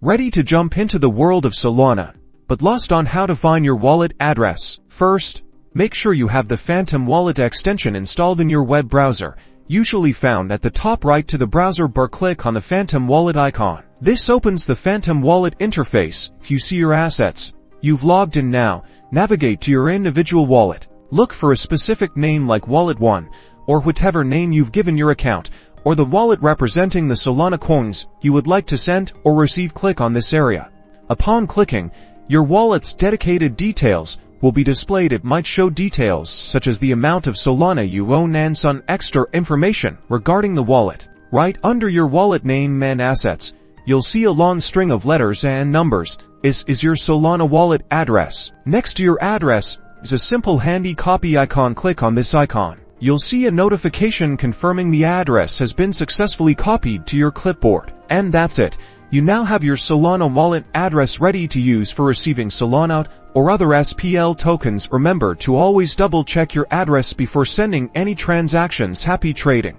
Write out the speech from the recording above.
Ready to jump into the world of Solana, but lost on how to find your wallet address? First, make sure you have the Phantom Wallet extension installed in your web browser, usually found at the top right to the browser bar. Click on the Phantom Wallet icon. This opens the Phantom Wallet interface. If you see your assets, you've logged in now. Navigate to your individual wallet. Look for a specific name like Wallet 1, or whatever name you've given your account, or the wallet representing the Solana coins you would like to send or receive. Click on this area. Upon clicking, your wallet's dedicated details will be displayed. It might show details such as the amount of Solana you own and some extra information regarding the wallet. Right under your wallet name and assets, you'll see a long string of letters and numbers. This is your Solana wallet address. Next to your address is a simple handy copy icon. Click on this icon. You'll see a notification confirming the address has been successfully copied to your clipboard. And that's it. You now have your Solana wallet address ready to use for receiving Solana or other SPL tokens. Remember to always double check your address before sending any transactions. Happy trading!